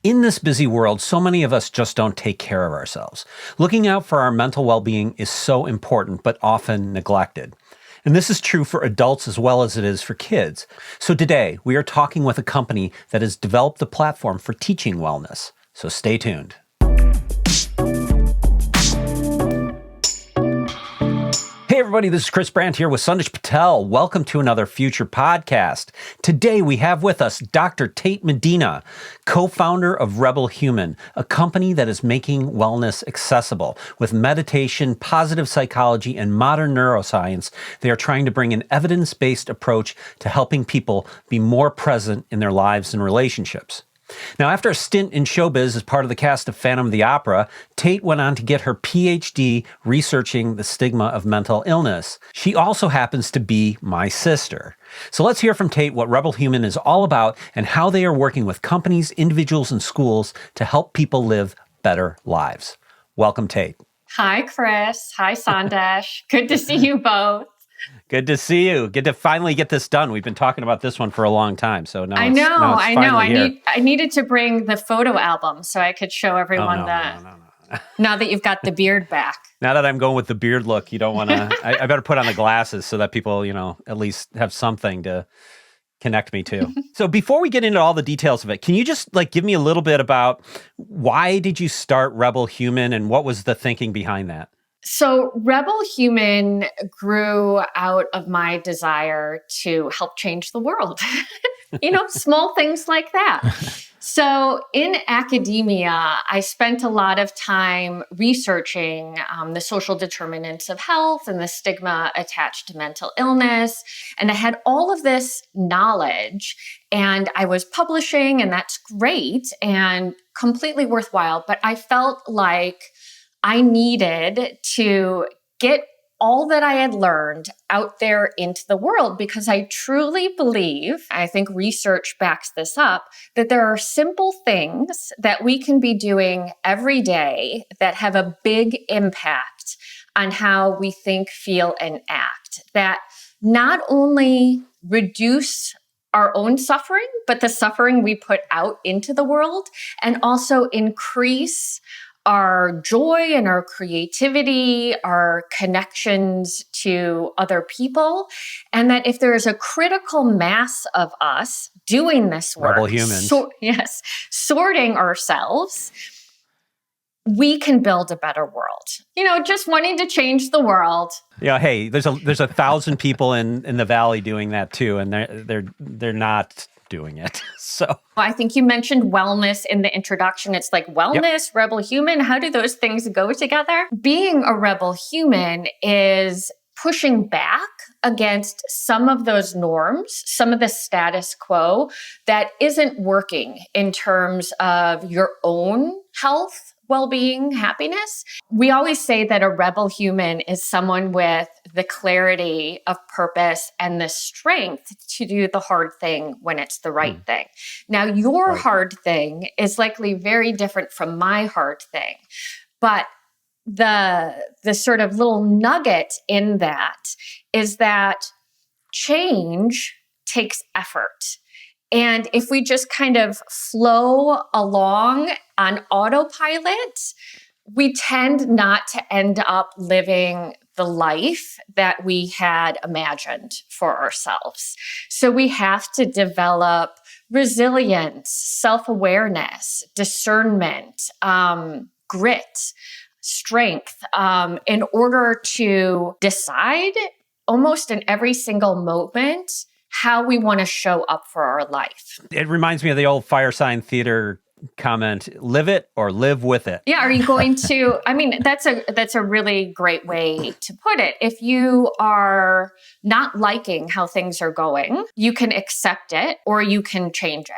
In this busy world, so many of us just don't take care of ourselves. Looking out for our mental well-being is so important, but often neglected. And this is true for adults as well as it is for kids. So today, we are talking with a company that has developed a platform for teaching wellness. So stay tuned. Hey everybody, this is Chris Brandt here with Sandesh Patel. Welcome to another FUTR podcast. Today we have with us Dr. Tait Medina, co-founder of Rebel Human, a company that is making wellness accessible. With meditation, positive psychology, and modern neuroscience, they are trying to bring an evidence-based approach to helping people be more present in their lives and relationships. Now, after a stint in Showbiz as part of the cast of Phantom of the Opera, Tait went on to get her PhD researching the stigma of mental illness. She also happens to be my sister. So let's hear from Tait what Rebel Human is all about and how they are working with companies, individuals, and schools to help people live better lives. Welcome, Tait. Hi, Chris. Hi, Sandesh. Good to see you both. Good to see you. Good to finally get this done. We've been talking about this one for a long time. So now I know. I needed to bring the photo album so I could show everyone No. Now that you've got the beard back. Now that I'm going with the beard look, you don't want to, I better put on the glasses so that people, at least have something to connect me to. So before we get into all the details of it, can you just give me a little bit about why did you start Rebel Human and what was the thinking behind that? So Rebel Human grew out of my desire to help change the world. Small things like that. So in academia, I spent a lot of time researching the social determinants of health and the stigma attached to mental illness. And I had all of this knowledge and I was publishing, and that's great and completely worthwhile. But I felt like I needed to get all that I had learned out there into the world because I truly believe, I think research backs this up, that there are simple things that we can be doing every day that have a big impact on how we think, feel, and act, that not only reduce our own suffering, but the suffering we put out into the world, and also increase our joy and our creativity, our connections to other people, and that if there is a critical mass of us doing this work, Rebel humans, sorting ourselves, we can build a better world. Just wanting to change the world. Yeah, hey, there's 1,000 people in the valley doing that too, and they're not doing it. So I think you mentioned wellness in the introduction. It's like wellness, yep. Rebel human. How do those things go together? Being a rebel human is pushing back against some of those norms, some of the status quo that isn't working in terms of your own health, well-being, happiness. We always say that a rebel human is someone with the clarity of purpose and the strength to do the hard thing when it's the right thing. Now, your hard thing is likely very different from my hard thing, but the sort of little nugget in that is that change takes effort. And if we just kind of flow along on autopilot, we tend not to end up living the life that we had imagined for ourselves. So we have to develop resilience, self-awareness, discernment, grit, strength, in order to decide almost in every single moment how we want to show up for our life. It reminds me of the old fire sign theater comment, live it or live with it. Yeah, are you going to, that's a really great way to put it. If you are not liking how things are going, you can accept it or you can change it.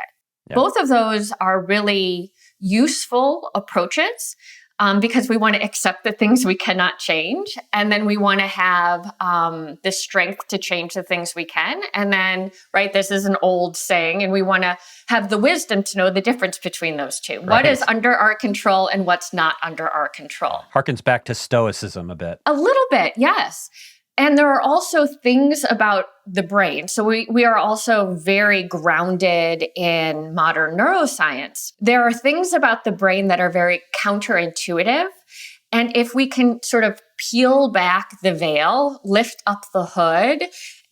Yeah. Both of those are really useful approaches. Because we want to accept the things we cannot change. And then we want to have the strength to change the things we can. And then, this is an old saying, and we want to have the wisdom to know the difference between those two. Right. What is under our control and what's not under our control. Harkens back to Stoicism a bit. A little bit, yes. And there are also things about the brain. So we are also very grounded in modern neuroscience. There are things about the brain that are very counterintuitive. And if we can sort of peel back the veil, lift up the hood,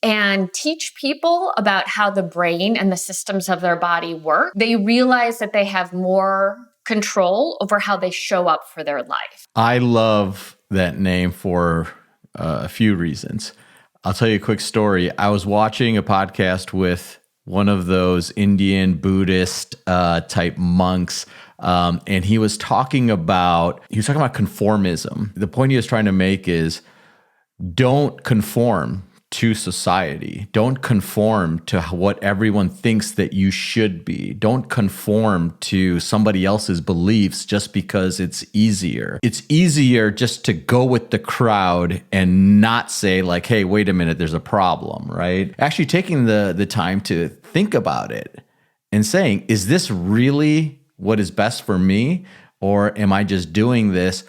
and teach people about how the brain and the systems of their body work, they realize that they have more control over how they show up for their life. I love that name for a few reasons. I'll tell you a quick story. I was watching a podcast with one of those Indian Buddhist type monks, and he was talking about conformism. The point he was trying to make is don't conform to society. Don't conform to what everyone thinks that you should be. Don't conform to somebody else's beliefs just because it's easier. It's easier just to go with the crowd and not say like, hey, wait a minute, there's a problem, right? Actually taking the time to think about it and saying, is this really what is best for me? Or am I just doing this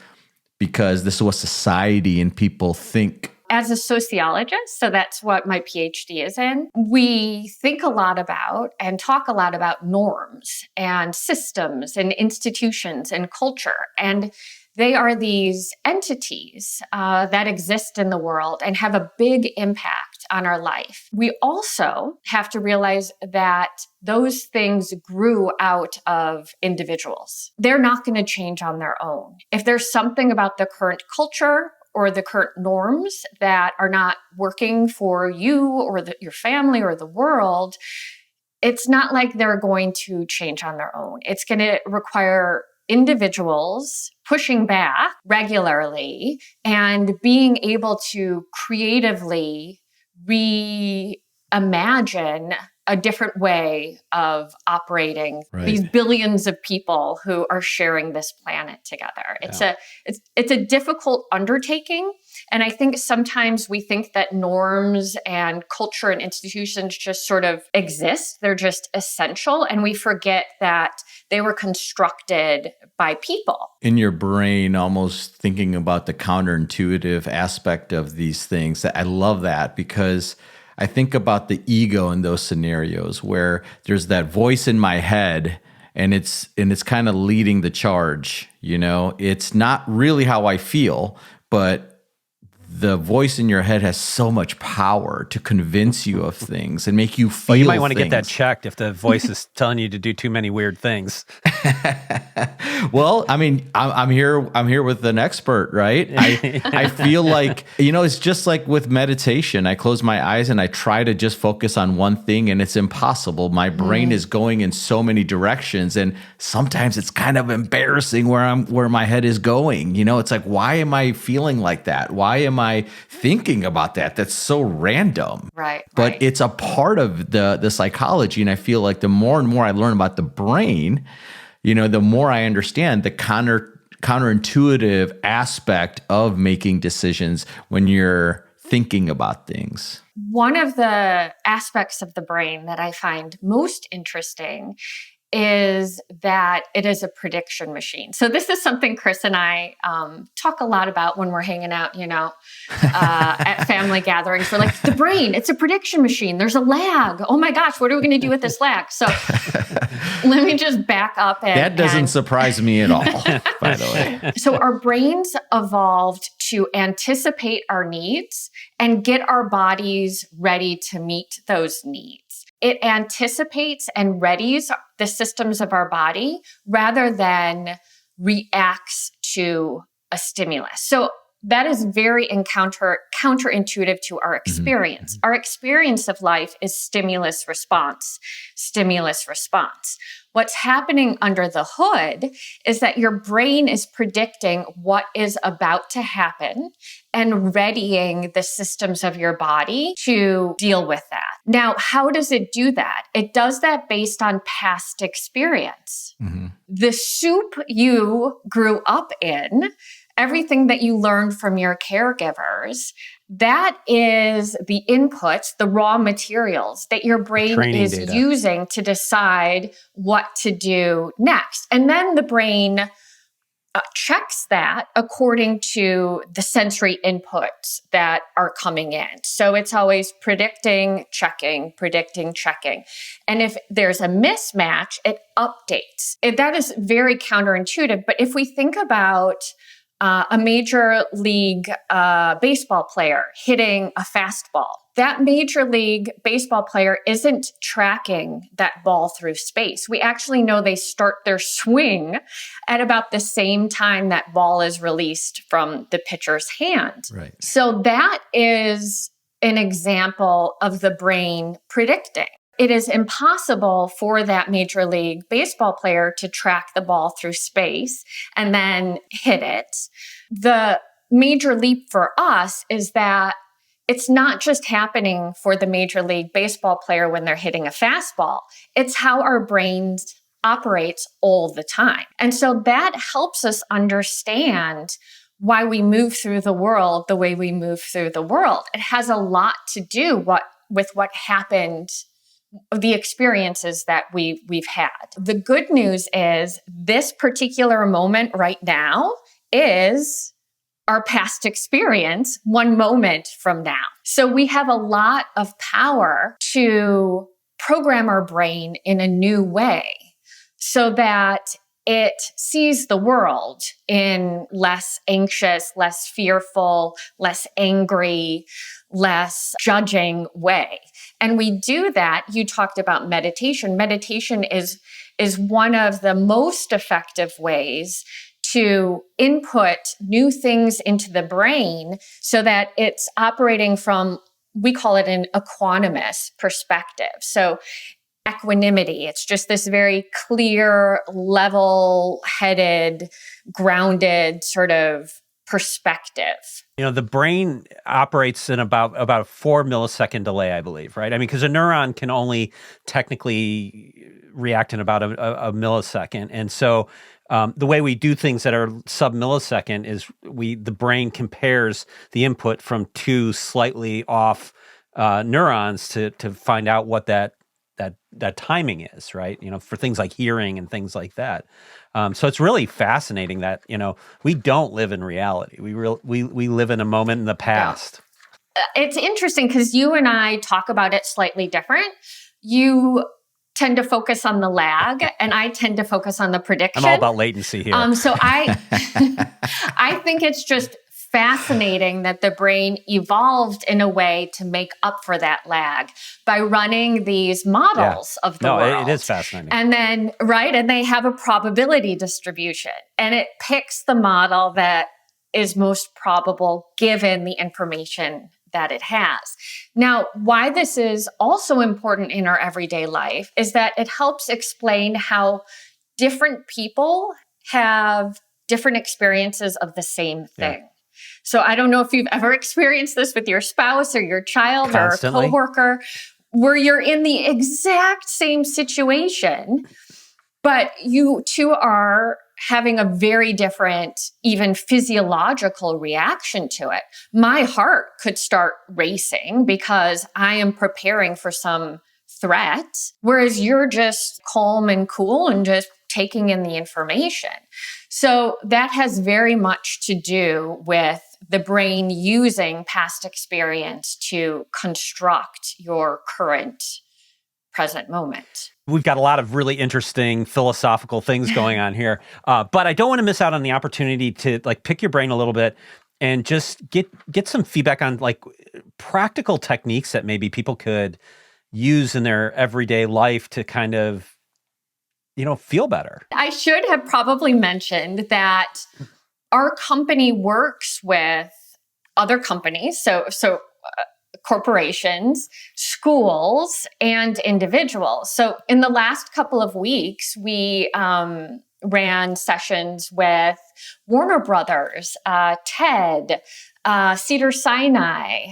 because this is what society and people think? As a sociologist, so that's what my PhD is in, we think a lot about and talk a lot about norms and systems and institutions and culture. And they are these entities that exist in the world and have a big impact on our life. We also have to realize that those things grew out of individuals. They're not going to change on their own. If there's something about the current culture or the current norms that are not working for you or your family or the world, it's not like they're going to change on their own. It's going to require individuals pushing back regularly and being able to creatively reimagine a different way of operating these billions of people who are sharing this planet together. It's a difficult undertaking. And I think sometimes we think that norms and culture and institutions just sort of exist. They're just essential. And we forget that they were constructed by people. In your brain, almost thinking about the counterintuitive aspect of these things. I love that because I think about the ego in those scenarios where there's that voice in my head and it's kind of leading the charge. You know, it's not really how I feel, but the voice in your head has so much power to convince you of things and make you feel you might want to things. get that checked if the voice is telling you to do too many weird things. Well, I mean, I'm here with an expert, right? I feel like, it's just like with meditation. I close my eyes and I try to just focus on one thing and it's impossible. My brain is going in so many directions and sometimes it's kind of embarrassing where my head is going. It's like, why am I feeling like that? Why am I thinking about that? That's so random. Right. But it's a part of the psychology. And I feel like the more and more I learn about the brain, the more I understand the counterintuitive aspect of making decisions when you're thinking about things. One of the aspects of the brain that I find most interesting is that it is a prediction machine. So this is something Chris and I talk a lot about when we're hanging out, at family gatherings. We're like, the brain, it's a prediction machine. There's a lag. Oh my gosh, what are we going to do with this lag? So let me just back up. That doesn't surprise me at all, by the way. So our brains evolved to anticipate our needs and get our bodies ready to meet those needs. It anticipates and readies the systems of our body rather than reacts to a stimulus. So that is very counterintuitive to our experience. Our experience of life is stimulus response. What's happening under the hood is that your brain is predicting what is about to happen and readying the systems of your body to deal with that. Now, how does it do that? It does that based on past experience. The soup you grew up in, everything that you learned from your caregivers, that is the inputs, the raw materials that your brain is using to decide what to do next. And then the brain checks that according to the sensory inputs that are coming in. So it's always predicting, checking. And if there's a mismatch, it updates. That is very counterintuitive. But if we think about a major league baseball player hitting a fastball, that major league baseball player isn't tracking that ball through space. We actually know they start their swing at about the same time that ball is released from the pitcher's hand. Right. So that is an example of the brain predicting. It is impossible for that major league baseball player to track the ball through space and then hit it. The major leap for us is that it's not just happening for the major league baseball player when they're hitting a fastball. It's how our brains operates all the time. And so that helps us understand why we move through the world the way we move through the world. It has a lot to do with what happened, the experiences that we've had. The good news is this particular moment right now is our past experience one moment from now. So we have a lot of power to program our brain in a new way so that it sees the world in less anxious, less fearful, less angry, less judging way. And we do that. You talked about meditation. Meditation is one of the most effective ways to input new things into the brain so that it's operating from, we call it an equanimous perspective. So equanimity, it's just this very clear, level-headed, grounded sort of perspective. You know, the brain operates in about a 4 millisecond delay, I believe, right? I mean, because a neuron can only technically react in about a millisecond. And so the way we do things that are sub-millisecond is the brain compares the input from two slightly off neurons to find out what that timing is, right? You know, for things like hearing and things like that. So it's really fascinating that, you know, we don't live in reality. We live in a moment in the past. Yeah. It's interesting because you and I talk about it slightly different. You tend to focus on the lag and I tend to focus on the prediction. I'm all about latency here. So I think it's just fascinating that the brain evolved in a way to make up for that lag by running these models of the world. It is fascinating. And then, right, and they have a probability distribution and it picks the model that is most probable given the information that it has. Now, why this is also important in our everyday life is that it helps explain how different people have different experiences of the same thing. Yeah. So I don't know if you've ever experienced this with your spouse or your child Constantly. Or a coworker, where you're in the exact same situation, but you two are having a very different, even physiological reaction to it. My heart could start racing because I am preparing for some threat, whereas you're just calm and cool and just taking in the information. So that has very much to do with the brain using past experience to construct your current present moment. We've got a lot of really interesting philosophical things going on here, but I don't want to miss out on the opportunity to like pick your brain a little bit and just get some feedback on like practical techniques that maybe people could use in their everyday life to kind of, you know, feel better. I should have probably mentioned that our company works with other companies, so corporations, schools, and individuals. So in the last couple of weeks, we ran sessions with Warner Brothers, TED, Cedars-Sinai,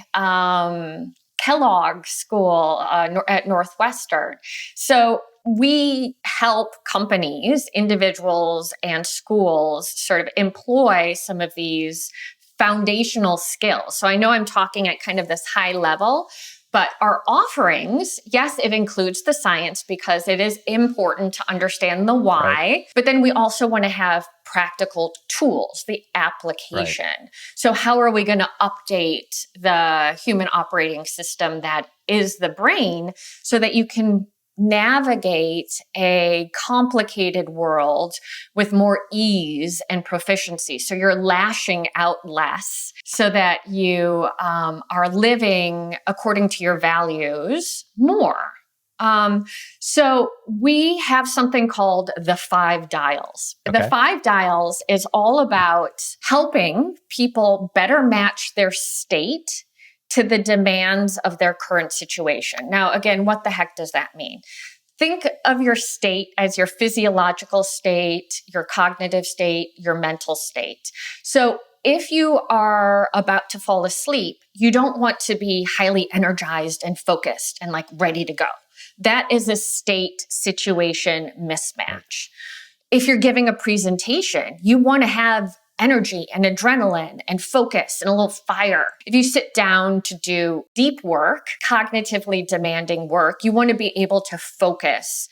Kellogg School at Northwestern. So we help companies, individuals, and schools sort of employ some of these foundational skills. So I know I'm talking at kind of this high level, but our offerings, yes, it includes the science because it is important to understand the why, right. But then we also want to have practical tools, the application. Right. So how are we going to update the human operating system that is the brain so that you can navigate a complicated world with more ease and proficiency? So you're lashing out less so that you are living according to your values more. So we have something called the 5 dials. Okay. The 5 dials is all about helping people better match their state to the demands of their current situation. Now, again, what the heck does that mean? Think of your state as your physiological state, your cognitive state, your mental state. So if you are about to fall asleep, you don't want to be highly energized and focused and like ready to go. That is a state situation mismatch. If you're giving a presentation, you want to have energy and adrenaline and focus and a little fire. If you sit down to do deep work, cognitively demanding work, you want to be able to focus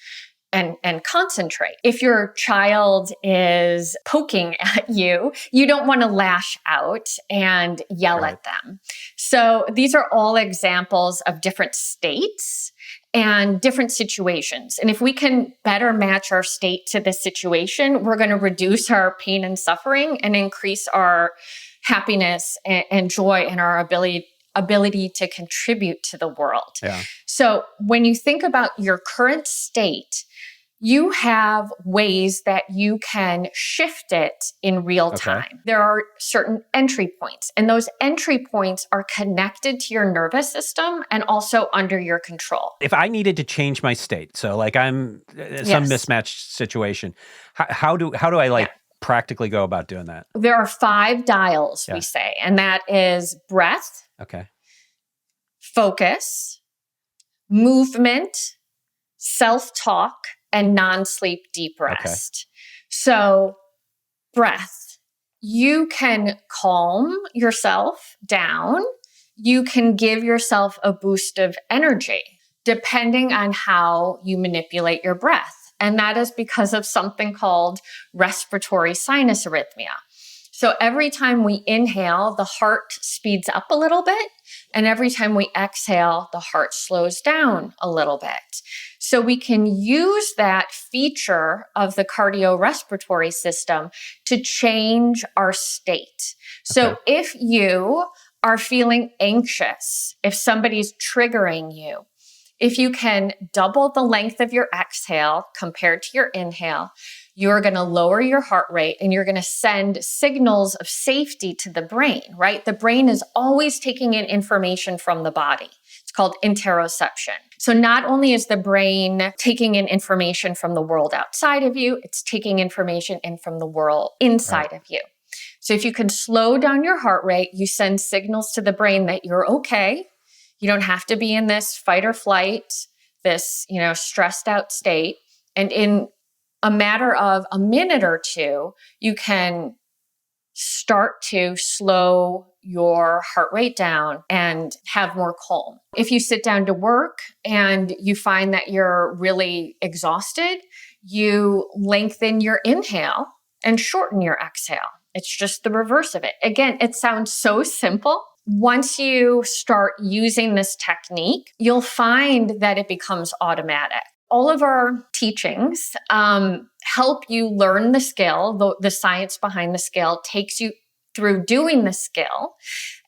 and concentrate. If your child is poking at you, you don't want to lash out and yell at them. So these are all examples of different states and different situations. And if we can better match our state to this situation, we're going to reduce our pain and suffering and increase our happiness and joy and our ability to contribute to the world. Yeah. So when you think about your current state, you have ways that you can shift it in real time. There are certain entry points, and those entry points are connected to your nervous system and also under your control. If I needed to change my state, so like I'm some mismatched situation, how do I practically go about doing that? There are 5 dials, we say, and that is breath, focus, movement, self-talk, and non-sleep deep rest. So breath, you can calm yourself down. You can give yourself a boost of energy depending on how you manipulate your breath. And that is because of something called respiratory sinus arrhythmia. So every time we inhale, the heart speeds up a little bit. And every time we exhale, the heart slows down a little bit. So we can use that feature of the cardiorespiratory system to change our state. So if you are feeling anxious, if somebody's triggering you, if you can double the length of your exhale compared to your inhale, you're going to lower your heart rate and you're going to send signals of safety to the brain, right? The brain is always taking in information from the body. It's called interoception. So not only is the brain taking in information from the world outside of you, it's taking information in from the world inside of you. So if you can slow down your heart rate, you send signals to the brain that you're okay. You don't have to be in this fight or flight, this, stressed out state. And in a matter of a minute or two, you can start to slow your heart rate down and have more calm. If you sit down to work and you find that you're really exhausted, you lengthen your inhale and shorten your exhale. It's just the reverse of it. Again, it sounds so simple. Once you start using this technique, you'll find that it becomes automatic. All of our teachings help you learn the skill. The science behind the skill takes you through doing the skill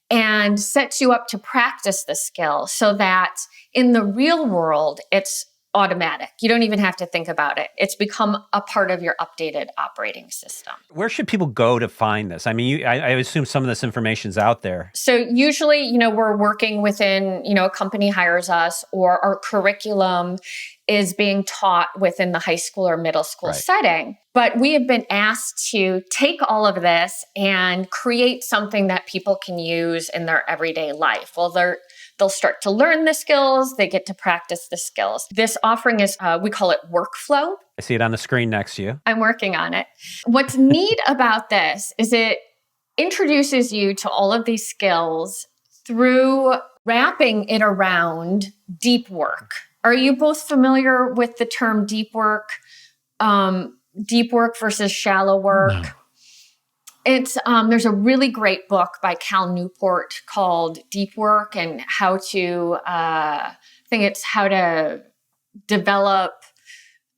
and sets you up to practice the skill so that in the real world, it's automatic. You don't even have to think about it. It's become a part of your updated operating system. Where should people go to find this? I mean, I assume some of this information's out there. So usually, we're working within, a company hires us, or our curriculum is being taught within the high school or middle school setting. But we have been asked to take all of this and create something that people can use in their everyday life. Well, they'll start to learn the skills. They get to practice the skills. This offering is, we call it workflow. I see it on the screen next to you. I'm working on it. What's neat about this is it introduces you to all of these skills through wrapping it around deep work. Are you both familiar with the term deep work? Deep work versus shallow work? It's there's a really great book by Cal Newport called Deep Work and how to I think it's how to develop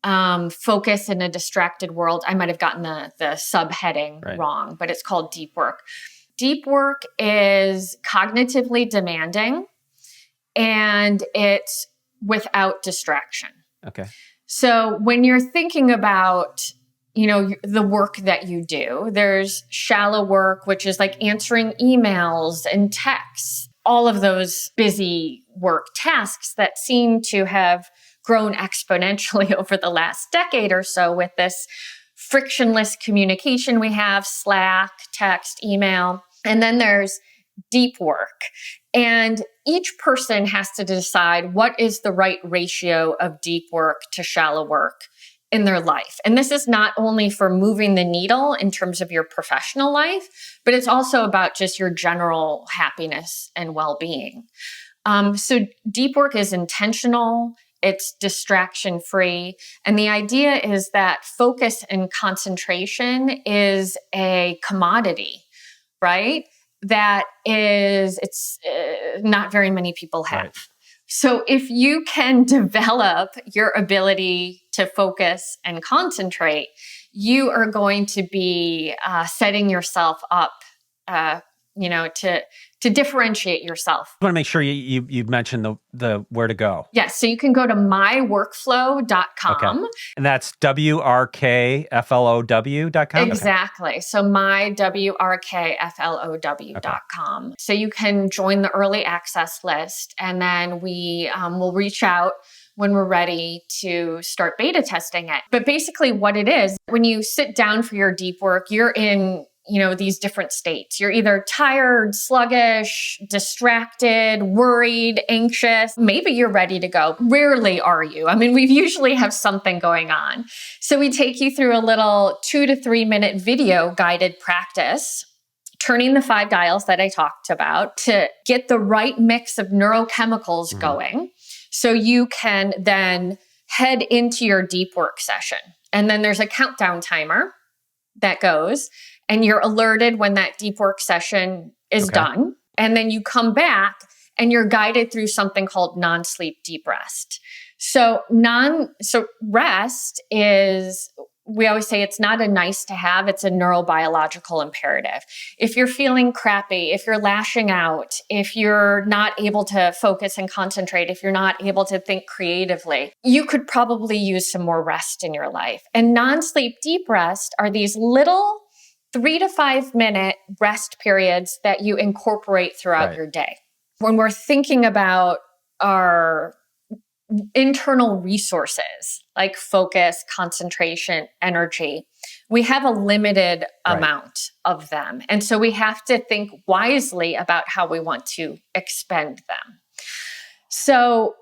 focus in a distracted world. I might have gotten the subheading wrong, but it's called Deep Work. Deep work is cognitively demanding and it's without distraction. Okay. So when you're thinking about, the work that you do, there's shallow work, which is like answering emails and texts, all of those busy work tasks that seem to have grown exponentially over the last decade or so with this frictionless communication we have, Slack, text, email. And then there's deep work. And each person has to decide what is the right ratio of deep work to shallow work in their life. And this is not only for moving the needle in terms of your professional life, but it's also about just your general happiness and well-being. So deep work is intentional. It's distraction-free. And the idea is that focus and concentration is a commodity, right? It's not very many people have. Right. So if you can develop your ability to focus and concentrate, you are going to be setting yourself up, to differentiate yourself. I want to make sure you mentioned the where to go. Yes. So you can go to myworkflow.com. Okay. And that's WRKFLOW.com? Exactly. Okay. So mywrkflow.com. Okay. So you can join the early access list and then we will reach out when we're ready to start beta testing it. But basically what it is, when you sit down for your deep work, you're in these different states. You're either tired, sluggish, distracted, worried, anxious. Maybe you're ready to go. Rarely are you. I mean, we usually have something going on. So we take you through a little 2 to 3 minute video guided practice, turning the 5 dials that I talked about to get the right mix of neurochemicals going. So you can then head into your deep work session. And then there's a countdown timer that goes. And you're alerted when that deep work session is done. And then you come back and you're guided through something called non-sleep deep rest. So rest is, we always say it's not a nice to have, it's a neurobiological imperative. If you're feeling crappy, if you're lashing out, if you're not able to focus and concentrate, if you're not able to think creatively, you could probably use some more rest in your life. And non-sleep deep rest are these little 3 to 5 minute rest periods that you incorporate throughout your day. When we're thinking about our internal resources like focus, concentration, energy, we have a limited amount of them. And so we have to think wisely about how we want to expend them. So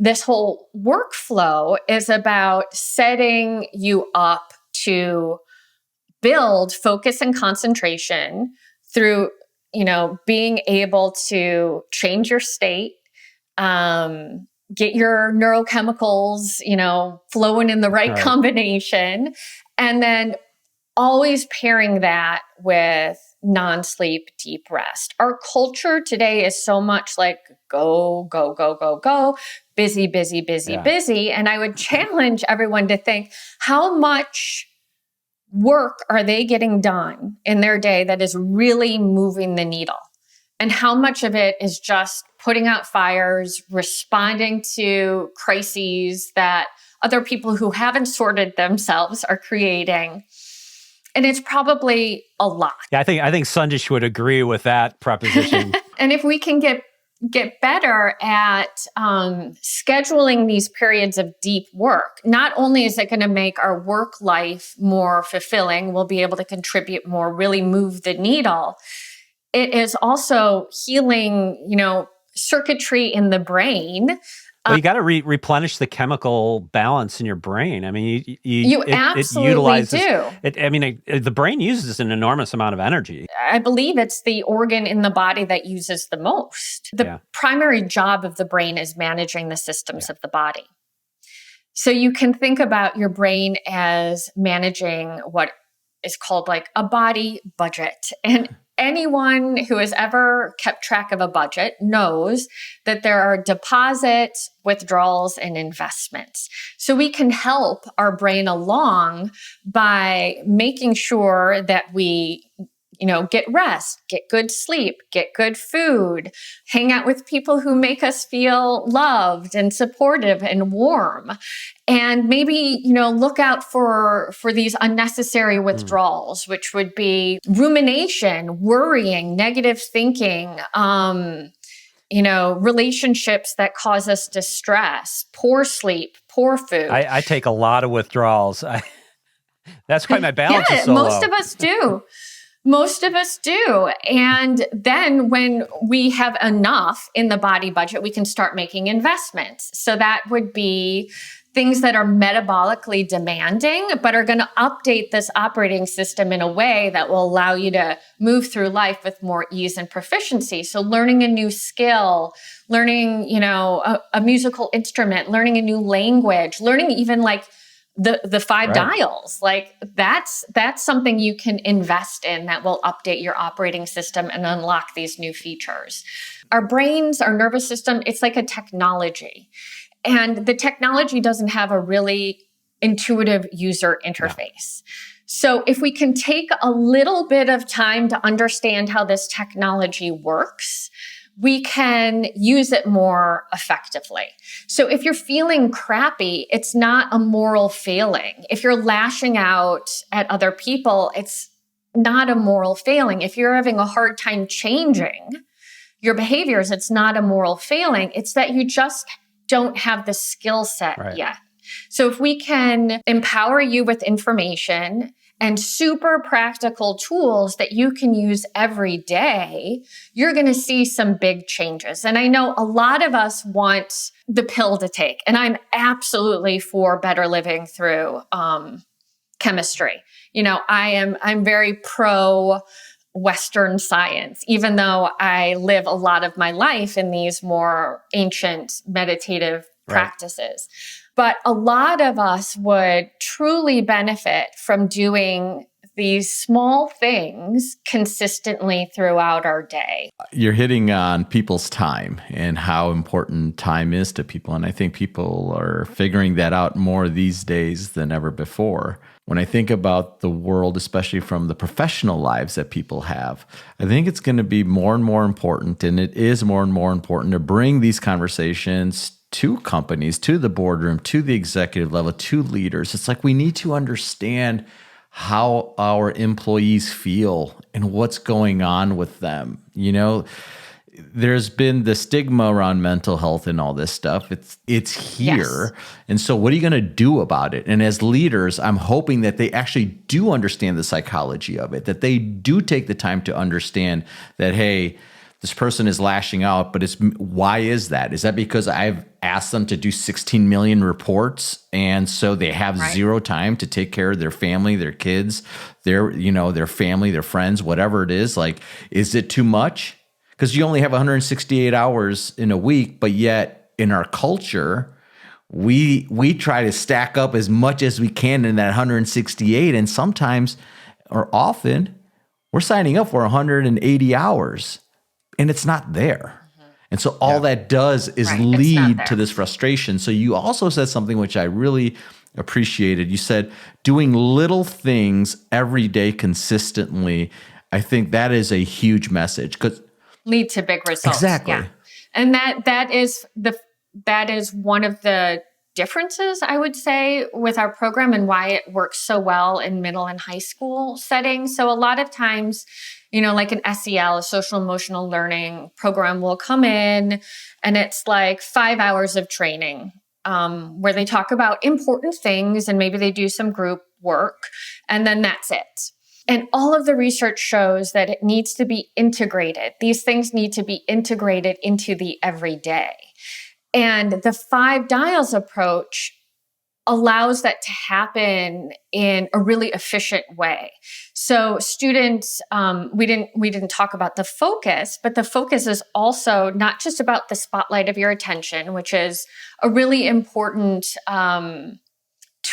this whole workflow is about setting you up to build focus and concentration through, being able to change your state, get your neurochemicals, flowing in the right combination, and then always pairing that with non-sleep deep rest. Our culture today is so much like go, go, go, go, go, busy, busy, busy, busy. And I would challenge everyone to think, how much work are they getting done in their day that is really moving the needle? And how much of it is just putting out fires, responding to crises that other people who haven't sorted themselves are creating? And it's probably a lot. Yeah, I think Sandesh would agree with that proposition. And if we can get better at scheduling these periods of deep work, not only is it going to make our work life more fulfilling, we'll be able to contribute more, really move the needle. It is also healing, circuitry in the brain. Well, you got to replenish the chemical balance in your brain. I mean, it absolutely utilizes, do. The brain uses an enormous amount of energy. I believe it's the organ in the body that uses the most. The primary job of the brain is managing the systems of the body. So you can think about your brain as managing what is called like a body budget. And anyone who has ever kept track of a budget knows that there are deposits, withdrawals, and investments. So we can help our brain along by making sure that we get rest, get good sleep, get good food, hang out with people who make us feel loved and supportive and warm. And maybe, look out for these unnecessary withdrawals, which would be rumination, worrying, negative thinking, relationships that cause us distress, poor sleep, poor food. I take a lot of withdrawals. That's why my balance is so low. Most of us do. Most of us do. And then when we have enough in the body budget, we can start making investments. So that would be things that are metabolically demanding, but are going to update this operating system in a way that will allow you to move through life with more ease and proficiency. So learning a new skill, learning, a musical instrument, learning a new language, learning even like the five dials, like that's something you can invest in that will update your operating system and unlock these new features. Our brains, our nervous system, it's like a technology. And the technology doesn't have a really intuitive user interface. Yeah. So if we can take a little bit of time to understand how this technology works, we can use it more effectively. So if you're feeling crappy, it's not a moral failing. If you're lashing out at other people, it's not a moral failing. If you're having a hard time changing your behaviors, it's not a moral failing. It's that you just don't have the skill set yet. So if we can empower you with information and super practical tools that you can use every day, you're going to see some big changes. And I know a lot of us want the pill to take, and I'm absolutely for better living through chemistry. I'm very pro Western science, even though I live a lot of my life in these more ancient meditative practices. But a lot of us would truly benefit from doing these small things consistently throughout our day. You're hitting on people's time and how important time is to people. And I think people are figuring that out more these days than ever before. When I think about the world, especially from the professional lives that people have, I think it's going to be more and more important, and it is more and more important to bring these conversations to companies, to the boardroom, to the executive level, to leaders. It's like we need to understand how our employees feel and what's going on with them. There's been the stigma around mental health and all this stuff. It's here. Yes. And so what are you going to do about it? And as leaders, I'm hoping that they actually do understand the psychology of it, that they do take the time to understand that, hey, this person is lashing out, but why is that? Is that because I've asked them to do 16 million reports, and so they have zero time to take care of their family, their kids, their family, their friends, whatever it is? Like, is it too much? Because you only have 168 hours in a week, but yet in our culture, we try to stack up as much as we can in that 168, and sometimes or often we're signing up for 180 hours. And it's not there. Mm-hmm. And so all that does is lead to this frustration. So you also said something which I really appreciated. You said doing little things every day consistently. I think that is a huge message. Lead to big results. Exactly. Yeah. And that is one of the differences, I would say, with our program and why it works so well in middle and high school settings. So a lot of times, like an SEL, a social emotional learning program will come in and it's like 5 hours of training where they talk about important things and maybe they do some group work and then that's it. And all of the research shows that it needs to be integrated. These things need to be integrated into the everyday. And the 5 dials approach allows that to happen in a really efficient way. So students, we didn't talk about the focus, but the focus is also not just about the spotlight of your attention, which is a really important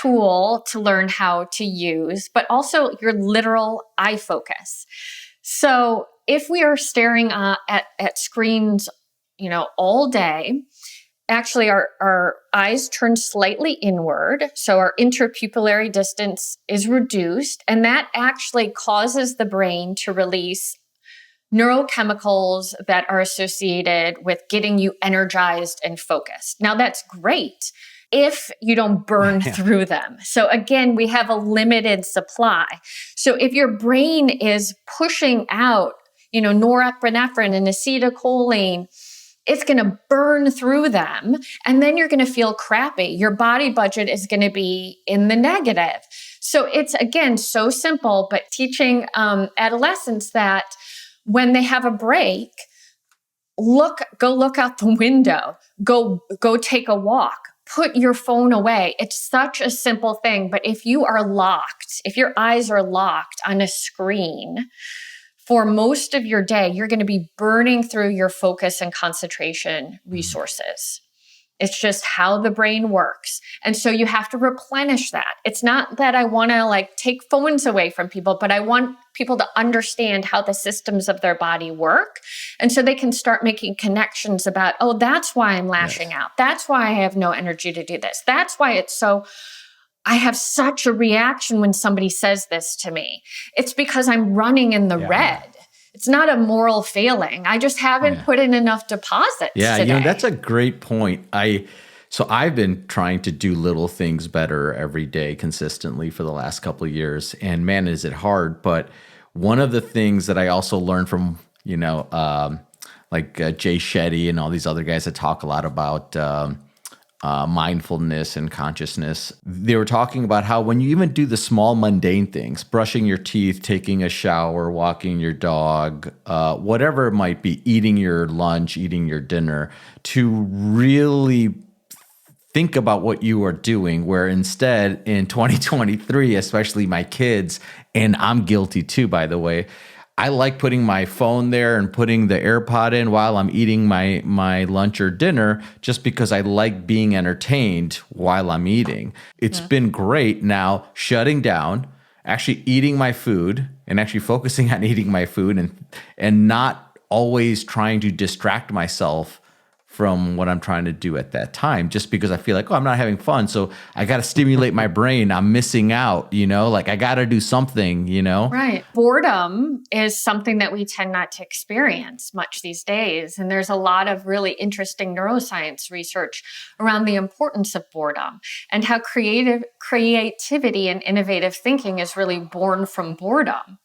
tool to learn how to use, but also your literal eye focus. So if we are staring at screens, all day, actually our eyes turn slightly inward. So our interpupillary distance is reduced, and that actually causes the brain to release neurochemicals that are associated with getting you energized and focused. Now that's great if you don't burn through them. So again, we have a limited supply. So if your brain is pushing out, norepinephrine and acetylcholine, it's going to burn through them, and then you're going to feel crappy. Your body budget is going to be in the negative. So it's, again, so simple, but teaching adolescents that when they have a break, go look out the window, go take a walk, put your phone away. It's such a simple thing. But if you are locked, if your eyes are locked on a screen for most of your day, you're going to be burning through your focus and concentration resources. It's just how the brain works. And so you have to replenish that. It's not that I want to take phones away from people, but I want people to understand how the systems of their body work. And so they can start making connections about, oh, that's why I'm lashing out. That's why I have no energy to do this. That's why I have such a reaction when somebody says this to me. It's because I'm running in the red. It's not a moral failing. I just haven't put in enough deposits today. That's a great point. So I've been trying to do little things better every day consistently for the last couple of years. And man, is it hard. But one of the things that I also learned from, Jay Shetty and all these other guys that talk a lot about mindfulness and consciousness. They were talking about how when you even do the small mundane things, brushing your teeth, taking a shower, walking your dog, whatever it might be, eating your lunch, eating your dinner, to really think about what you are doing, where instead in 2023, especially my kids, and I'm guilty too, by the way, I like putting my phone there and putting the AirPod in while I'm eating my lunch or dinner, just because I like being entertained while I'm eating. It's been great now shutting down, actually eating my food and actually focusing on eating my food and not always trying to distract myself from what I'm trying to do at that time, just because I feel like, I'm not having fun. So I got to stimulate my brain. I'm missing out, I got to do something, Right. Boredom is something that we tend not to experience much these days. And there's a lot of really interesting neuroscience research around the importance of boredom and how creativity and innovative thinking is really born from boredom.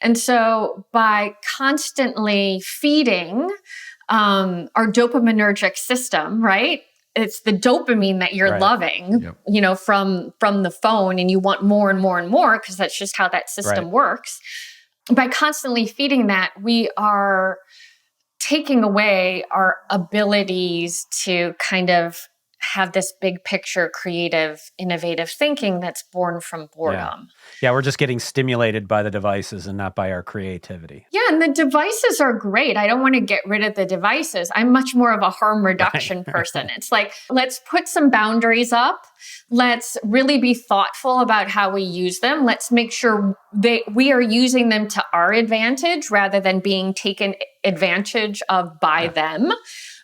And so by constantly feeding our dopaminergic system, right? It's the dopamine that you're loving, from the phone, and you want more and more and more because that's just how that system works. By constantly feeding that, we are taking away our abilities to kind of have this big picture, creative, innovative thinking that's born from boredom. Yeah, we're just getting stimulated by the devices and not by our creativity. Yeah, and the devices are great. I don't want to get rid of the devices. I'm much more of a harm reduction person. It's like, let's put some boundaries up. Let's really be thoughtful about how we use them. Let's make sure we are using them to our advantage rather than being taken advantage of by them.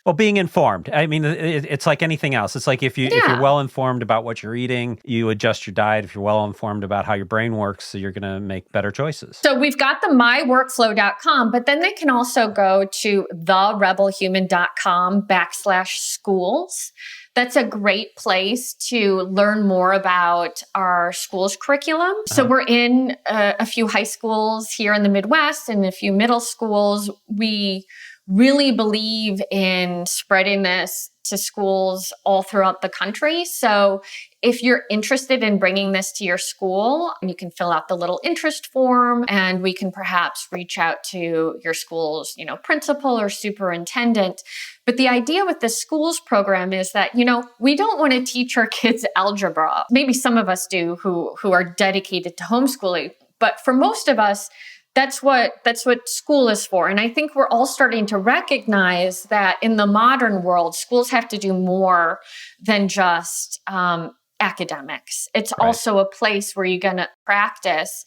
Well, being informed. I mean, it's like anything else. It's like if you're well informed about what you're eating, you adjust your diet. If you're well informed about how your brain works, so you're going to make better choices. So we've got the myworkflow.com, but then they can also go to therebelhuman.com/schools. That's a great place to learn more about our school's curriculum. So we're in a few high schools here in the Midwest and a few middle schools. We really believe in spreading this to schools all throughout the country. So if you're interested in bringing this to your school, you can fill out the little interest form, and we can perhaps reach out to your school's, principal or superintendent. But the idea with the schools program is that, we don't want to teach our kids algebra. Maybe some of us do who are dedicated to homeschooling. But for most of us, that's what school is for. And I think we're all starting to recognize that in the modern world, schools have to do more than just academics. It's also a place where you're going to practice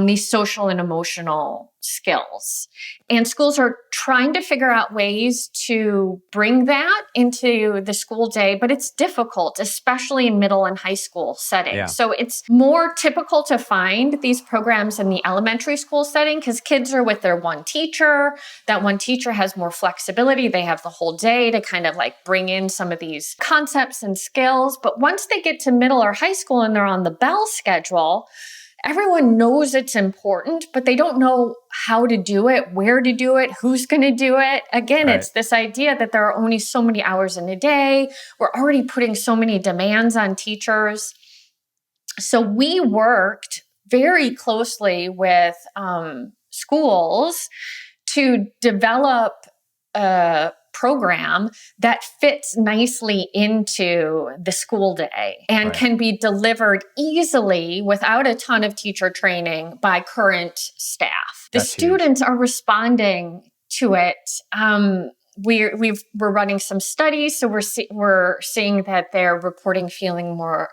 these social and emotional skills. And schools are trying to figure out ways to bring that into the school day, but it's difficult, especially in middle and high school settings. Yeah. So it's more typical to find these programs in the elementary school setting because kids are with their one teacher. That one teacher has more flexibility. They have the whole day to kind of like bring in some of these concepts and skills. But once they get to middle or high school and they're on the bell schedule, everyone knows it's important, but they don't know how to do it, where to do it, who's going to do it. Again, It's this idea that there are only so many hours in a day. We're already putting so many demands on teachers. So we worked very closely with schools to develop a program that fits nicely into the school day and can be delivered easily without a ton of teacher training by current staff. The students are responding to it. We're running some studies, so we're seeing that they're reporting feeling more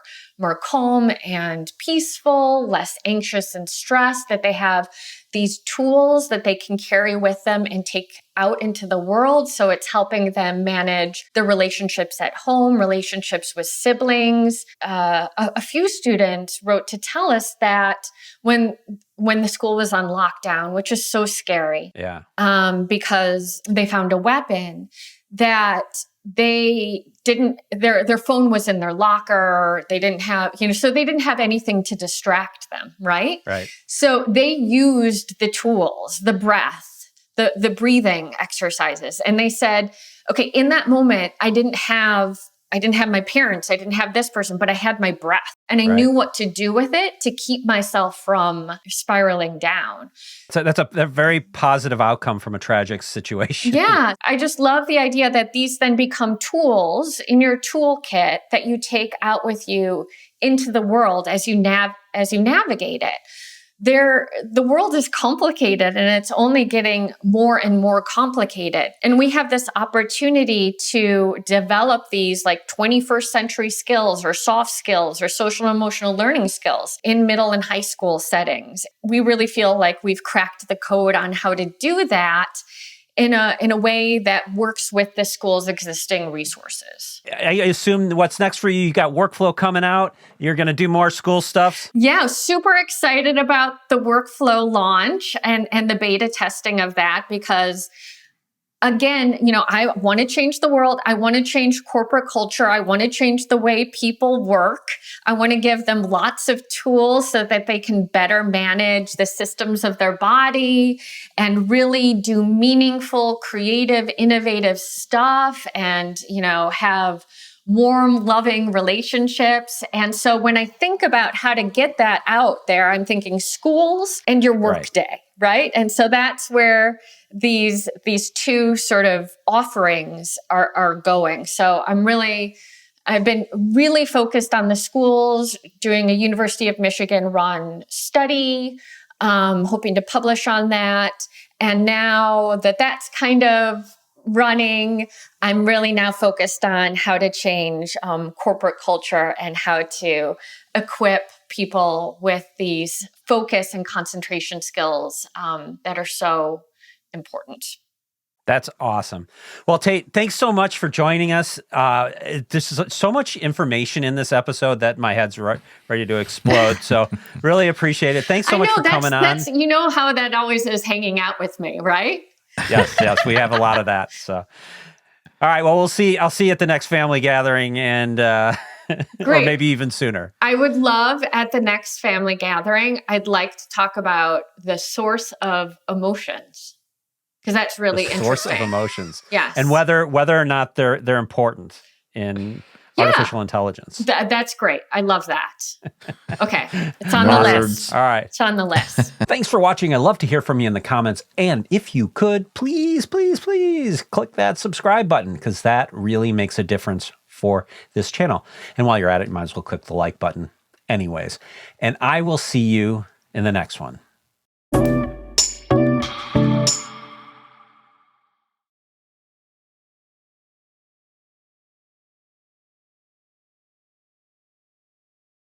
calm and peaceful, less anxious and stressed, that they have these tools that they can carry with them and take out into the world. So it's helping them manage their relationships at home, relationships with siblings. A few students wrote to tell us that when the school was on lockdown, which is so scary, because they found a weapon, that they didn't, their phone was in their locker. They didn't have, so they didn't have anything to distract them, right? Right. So they used the tools, the breath, the breathing exercises. And they said, okay, in that moment, I didn't have my parents, I didn't have this person, but I had my breath and I knew what to do with it to keep myself from spiraling down. So that's a very positive outcome from a tragic situation. Yeah. I just love the idea that these then become tools in your toolkit that you take out with you into the world as you navigate it. The world is complicated and it's only getting more and more complicated. And we have this opportunity to develop these like 21st century skills or soft skills or social and emotional learning skills in middle and high school settings. We really feel like we've cracked the code on how to do that in a way that works with the school's existing resources. I assume what's next for you? You got workflow coming out. You're going to do more school stuff. Yeah, super excited about the workflow launch and the beta testing of that because, again, I want to change the world. I want to change corporate culture. I want to change the way people work. I want to give them lots of tools so that they can better manage the systems of their body and really do meaningful, creative, innovative stuff and, have warm, loving relationships. And so when I think about how to get that out there, I'm thinking schools and your work day, right? And so that's where these two sort of offerings are going. So I've been really focused on the schools, doing a University of Michigan run study, hoping to publish on that. And now that's kind of running, I'm really now focused on how to change corporate culture and how to equip people with these focus and concentration skills that are so important. That's awesome. Well, Tait, thanks so much for joining us. This is so much information in this episode that my head's ready to explode. So really appreciate it. Thanks so much for coming on. You know how that always is hanging out with me, right? Yes, we have a lot of that. So, all right. Well, I'll see you at the next family gathering and, or maybe even sooner. I would love at the next family gathering, I'd like to talk about the source of emotions. Because that's really interesting. Source of emotions. Yes. And whether or not they're important in artificial intelligence. That's great. I love that. Okay. It's on the list. All right. It's on the list. Thanks for watching. I'd love to hear from you in the comments. And if you could, please click that subscribe button because that really makes a difference for this channel. And while you're at it, you might as well click the like button anyways. And I will see you in the next one.